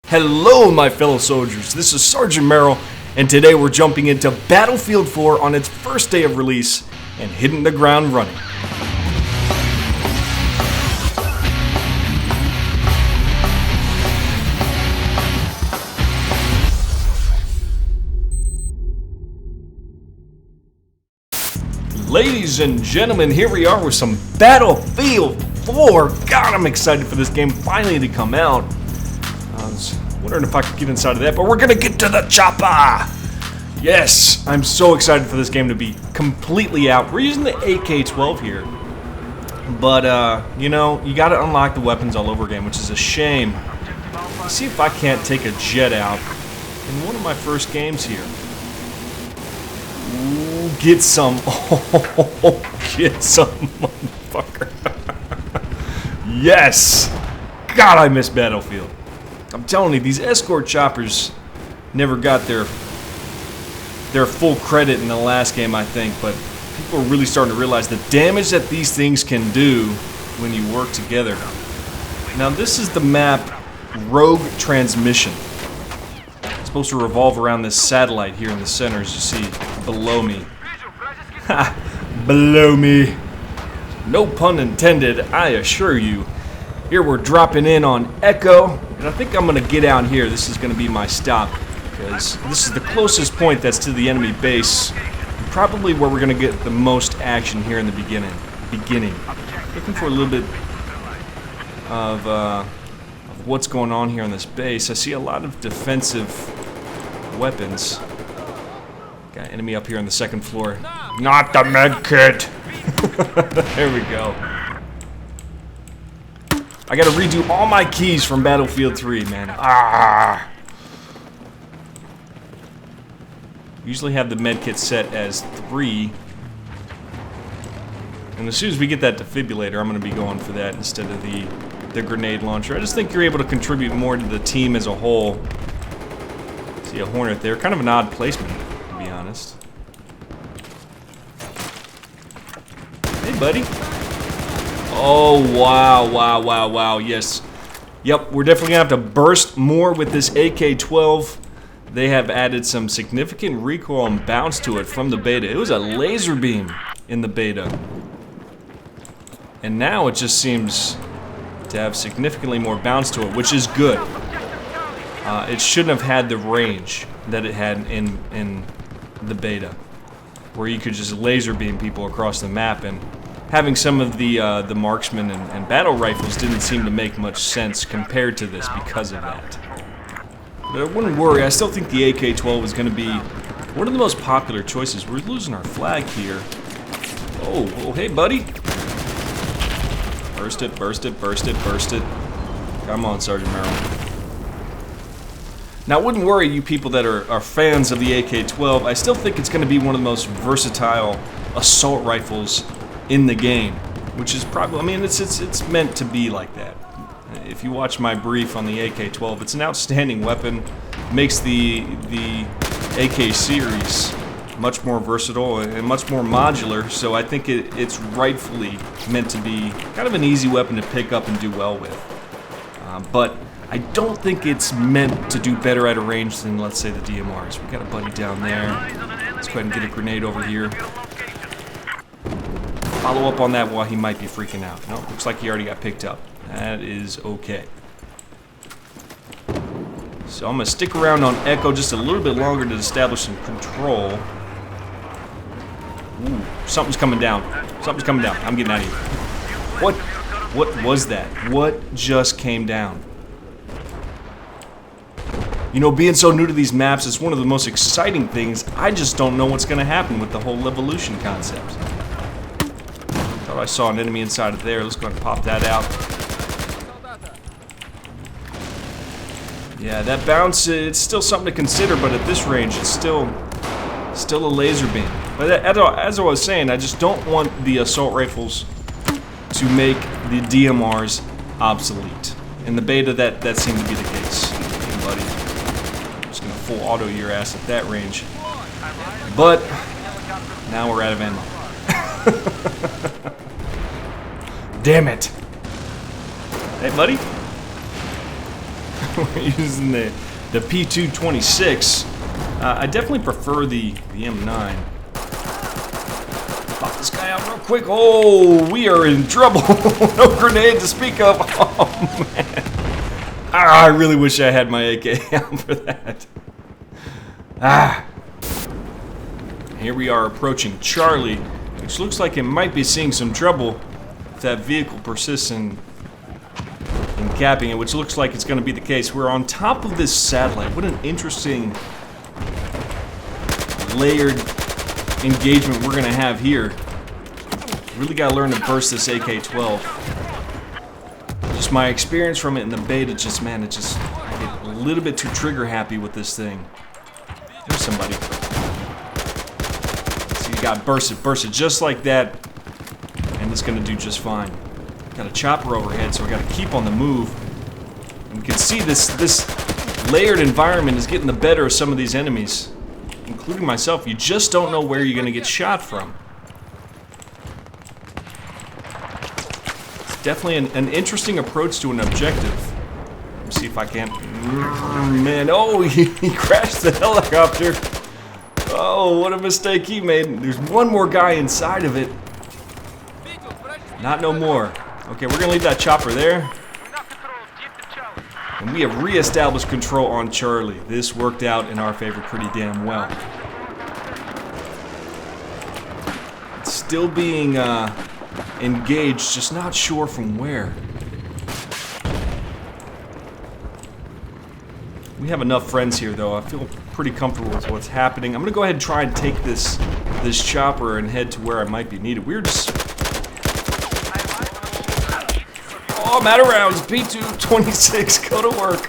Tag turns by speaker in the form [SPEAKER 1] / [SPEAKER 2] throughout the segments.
[SPEAKER 1] Hello, my fellow soldiers. This is Sergeant Merrill, and today we're jumping into Battlefield 4 on its first day of release and hitting the ground running. Ladies and gentlemen, here we are with some Battlefield 4. God, I'm excited for this game finally to come out. I was wondering if I could get inside of that, but we're gonna get to the chopper! Yes, I'm so excited for this game to be completely out. We're using the AK-12 here, but you know, you gotta unlock the weapons all over again, which is a shame. Let's see if I can't take a jet out in one of my first games here. Ooh, get some. Oh, get some, motherfucker. Yes! God, I miss Battlefield. I'm telling you, these Escort choppers never got their full credit in the last game, I think, but people are really starting to realize the damage that these things can do when you work together. Now, this is the map Rogue Transmission. It's supposed to revolve around this satellite here in the center, as you see below me. Ha! Below me. No pun intended, I assure you. Here we're dropping in on Echo, and I think I'm going to get out here. This is going to be my stop, because this is the closest point that's to the enemy base. Probably where we're going to get the most action here in the beginning. Looking for a little bit of what's going on here on this base. I see a lot of defensive weapons. Got enemy up here on the second floor. Not the med kit! There we go. I gotta redo all my keys from Battlefield 3, man. Ah! Usually have the medkit set as 3. And as soon as we get that defibrillator, I'm gonna be going for that instead of the grenade launcher. I just think you're able to contribute more to the team as a whole. See a Hornet there. Kind of an odd placement, to be honest. Hey, buddy. Oh, wow, yes. Yep, we're definitely gonna have to burst more with this AK-12. They have added some significant recoil and bounce to it from the beta. It was a laser beam in the beta. And now it just seems to have significantly more bounce to it, which is good. It shouldn't have had the range that it had in the beta, where you could just laser beam people across the map, and having some of the marksmen and battle rifles didn't seem to make much sense compared to this because of that. But I wouldn't worry, I still think the AK-12 is going to be one of the most popular choices. We're losing our flag here. Oh, hey buddy. Burst it, burst it, burst it, burst it. Come on, Sergeant Merrill. Now, I wouldn't worry, you people that are fans of the AK-12. I still think it's going to be one of the most versatile assault rifles in the game, which is probably, I mean, it's meant to be like that. If you watch my brief on the AK-12, it's an outstanding weapon. Makes the AK series much more versatile and much more modular, so I think it's rightfully meant to be kind of an easy weapon to pick up and do well with. But I don't think it's meant to do better at a range than, let's say, the DMRs. We got a buddy down there. Let's go ahead and get a grenade over here. Follow up on that while he might be freaking out. No, looks like he already got picked up. That is okay. So I'm going to stick around on Echo just a little bit longer to establish some control. Ooh, something's coming down. Something's coming down. I'm getting out of here. What was that? What just came down? You know, being so new to these maps is one of the most exciting things. I just don't know what's going to happen with the whole evolution concept. Thought I saw an enemy inside of there. Let's go ahead and pop that out. Yeah, that bounce, it's still something to consider, but at this range, it's still a laser beam. But as I was saying, I just don't want the assault rifles to make the DMRs obsolete. In the beta, that seemed to be the case. Hey, buddy. I'm just gonna full auto your ass at that range. But now we're out of ammo. Damn it. Hey, buddy. We're using the P226. I definitely prefer the M9. Pop this guy out real quick. Oh, we are in trouble. No grenade to speak of. Oh, man. I really wish I had my AK out for that. Here we are approaching Charlie, which looks like it might be seeing some trouble if that vehicle persists in capping it, which looks like it's going to be the case. We're on top of this satellite. What an interesting layered engagement we're going to have here. Really got to learn to burst this AK-12. Just my experience from it in the beta, I get a little bit too trigger happy with this thing. There's somebody. So you got bursted just like that, and it's going to do just fine. Got a chopper overhead, so we got to keep on the move. And we can see this layered environment is getting the better of some of these enemies, including myself. You just don't know where you're going to get shot from. It's definitely an interesting approach to an objective. Let me see if I can. Man, oh, he crashed the helicopter. Oh, what a mistake he made. There's one more guy inside of it. Not no more. Okay, we're gonna leave that chopper there. And we have re-established control on Charlie. This worked out in our favor pretty damn well. It's still being engaged, just not sure from where. We have enough friends here, though. I feel pretty comfortable with what's happening. I'm gonna go ahead and try and take this chopper and head to where I might be needed. We're just... Oh, I'm out of rounds. P226, go to work.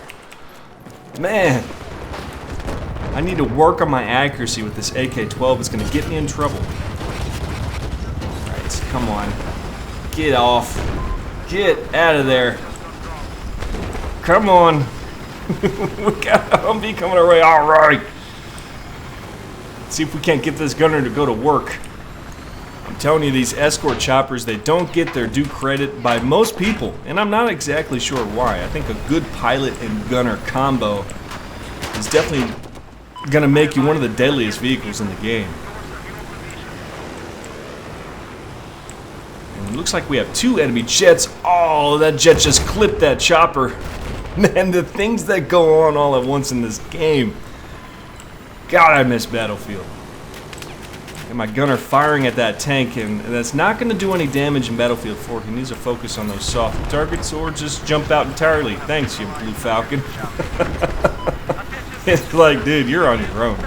[SPEAKER 1] Man, I need to work on my accuracy with this AK-12. It's gonna get me in trouble. Alright, come on. Get off. Get out of there. Come on. We got a Humvee coming our way. Alright. Let's see if we can't get this gunner to go to work. I'm telling you, these Escort choppers, they don't get their due credit by most people, and I'm not exactly sure why. I think a good pilot and gunner combo is definitely going to make you one of the deadliest vehicles in the game. And it looks like we have two enemy jets. Oh, that jet just clipped that chopper. Man, the things that go on all at once in this game. God, I miss Battlefield. And my gunner firing at that tank, and that's not going to do any damage in Battlefield 4. He needs to focus on those soft targets or just jump out entirely. Thanks, you Blue Falcon. It's like, dude, you're on your own.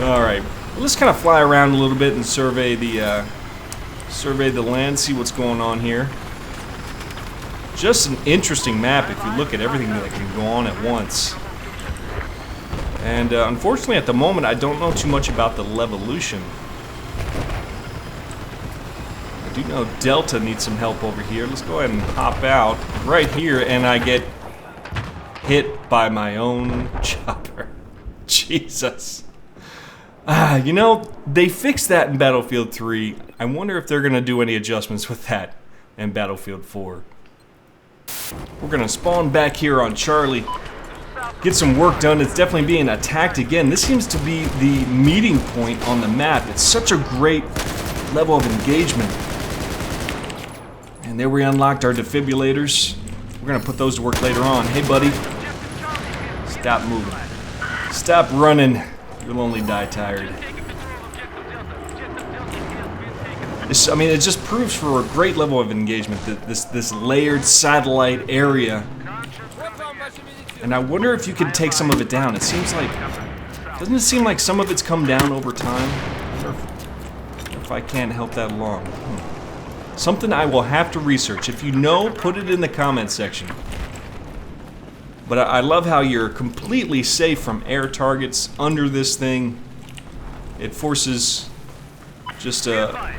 [SPEAKER 1] Alright, well, let's kind of fly around a little bit and survey the land, see what's going on here. Just an interesting map if you look at everything that can go on at once. And unfortunately, at the moment, I don't know too much about the Levolution. I do know Delta needs some help over here. Let's go ahead and hop out right here, and I get hit by my own chopper. Jesus. You know, they fixed that in Battlefield 3. I wonder if they're going to do any adjustments with that in Battlefield 4. We're going to spawn back here on Charlie. Get some work done. It's definitely being attacked again. This seems to be the meeting point on the map. It's such a great level of engagement. And there we unlocked our defibrillators. We're going to put those to work later on. Hey, buddy. Stop moving. Stop running. You'll only die tired. I mean, it just proves for a great level of engagement that this layered satellite area. And I wonder if you could take some of it down. It seems like, doesn't it seem like some of it's come down over time? Or if I can't help that along. Something I will have to research. If you know, put it in the comment section. But I love how you're completely safe from air targets under this thing. It forces just a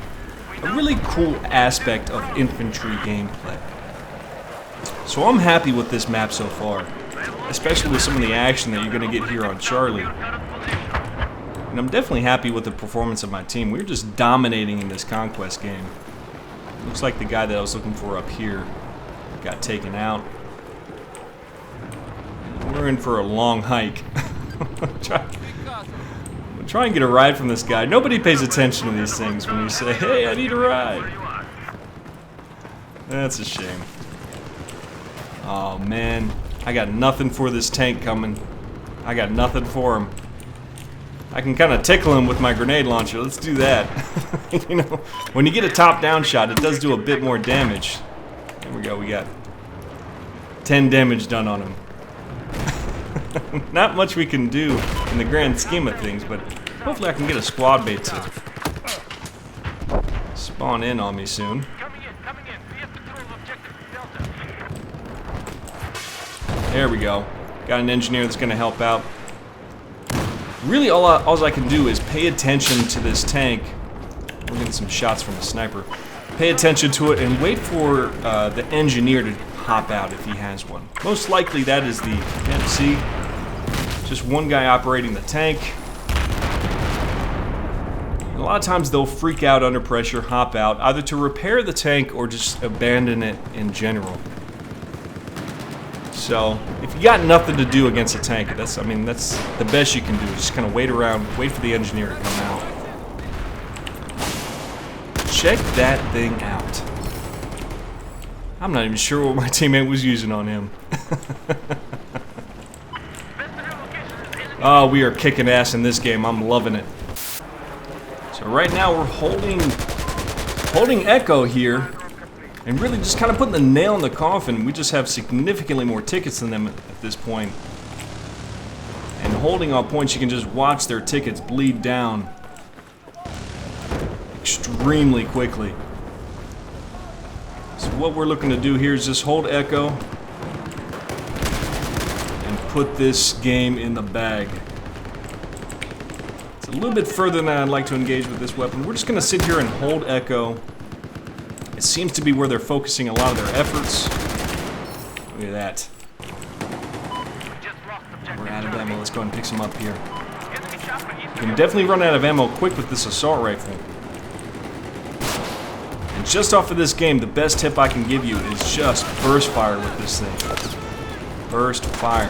[SPEAKER 1] really cool aspect of infantry gameplay. So I'm happy with this map so far, especially with some of the action that you're going to get here on Charlie. And I'm definitely happy with the performance of my team. We're just dominating in this conquest game. Looks like the guy that I was looking for up here got taken out. we're in for a long hike. Try and get a ride from this guy. Nobody pays attention to these things when you say, hey, I need a ride. That's a shame. Oh, man. I got nothing for this tank coming. I got nothing for him. I can kind of tickle him with my grenade launcher. Let's do that. You know, when you get a top-down shot, it does do a bit more damage. There we go. We got 10 damage done on him. Not much we can do in the grand scheme of things, but hopefully I can get a squad mate to spawn in on me soon. There we go. Got an engineer that's going to help out. Really, all I can do is pay attention to this tank. We're getting some shots from the sniper. Pay attention to it and wait for the engineer to hop out if he has one. Most likely that is the MC. Just one guy operating the tank. And a lot of times they'll freak out under pressure, hop out, either to repair the tank or just abandon it in general. So, if you got nothing to do against a tank, that's the best you can do. Just kind of wait around, wait for the engineer to come out. Check that thing out. I'm not even sure what my teammate was using on him. Oh, we are kicking ass in this game. I'm loving it. So right now we're holding Echo here, and really just kind of putting the nail in the coffin. We just have significantly more tickets than them at this point. And holding our points, you can just watch their tickets bleed down extremely quickly. So what we're looking to do here is just hold Echo and put this game in the bag. It's a little bit further than I'd like to engage with this weapon. We're just going to sit here and hold Echo. It seems to be where they're focusing a lot of their efforts. Look at that. We're out of ammo. Let's go ahead and pick some up here. You can definitely run out of ammo quick with this assault rifle. And just off of this game, the best tip I can give you is just burst fire with this thing. Burst fire.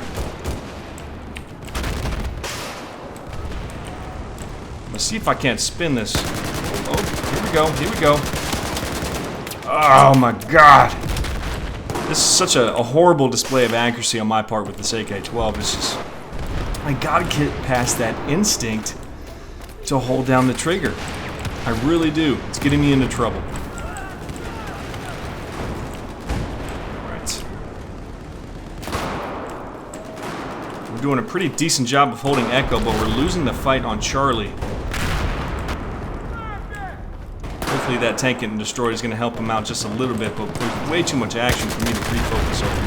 [SPEAKER 1] Let's see if I can't spin this. Oh, here we go, here we go. Oh my god. This is such a horrible display of accuracy on my part with this AK-12. It's just, I gotta get past that instinct to hold down the trigger. I really do. It's getting me into trouble. We're doing a pretty decent job of holding Echo, but we're losing the fight on Charlie. Hopefully that tank getting destroyed is going to help him out just a little bit, but there's way too much action for me to refocus over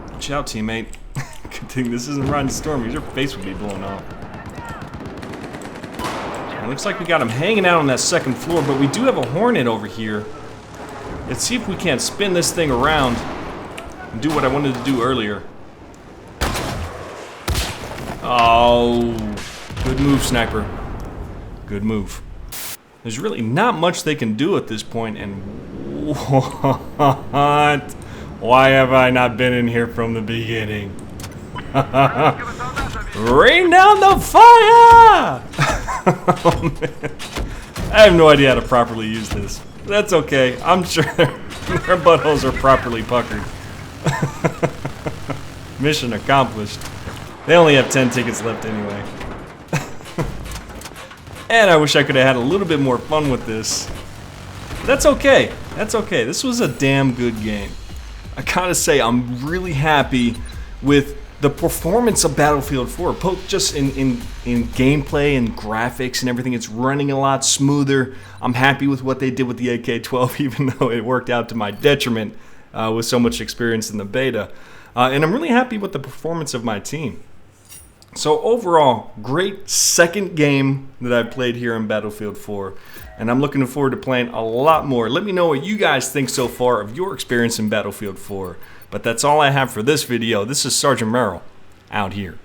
[SPEAKER 1] here. Watch out, teammate. Good thing this isn't Riding Storm, because your face would be blown off. It looks like we got him hanging out on that second floor, but we do have a Hornet over here. Let's see if we can't spin this thing around and do what I wanted to do earlier. Oh, good move, sniper. Good move. There's really not much they can do at this point, and what? Why have I not been in here from the beginning? Rain down the fire! Oh, man. I have no idea how to properly use this. That's okay. I'm sure their buttholes are properly puckered. Mission accomplished. They only have 10 tickets left anyway. And I wish I could have had a little bit more fun with this. But that's okay. That's okay. This was a damn good game. I gotta say, I'm really happy with the performance of Battlefield 4. Both just in gameplay and graphics and everything. It's running a lot smoother. I'm happy with what they did with the AK-12, even though it worked out to my detriment with so much experience in the beta. And I'm really happy with the performance of my team. So overall, great second game that I've played here in Battlefield 4, and I'm looking forward to playing a lot more. Let me know what you guys think so far of your experience in Battlefield 4. But that's all I have for this video. This is Sergeant Merrill, out here.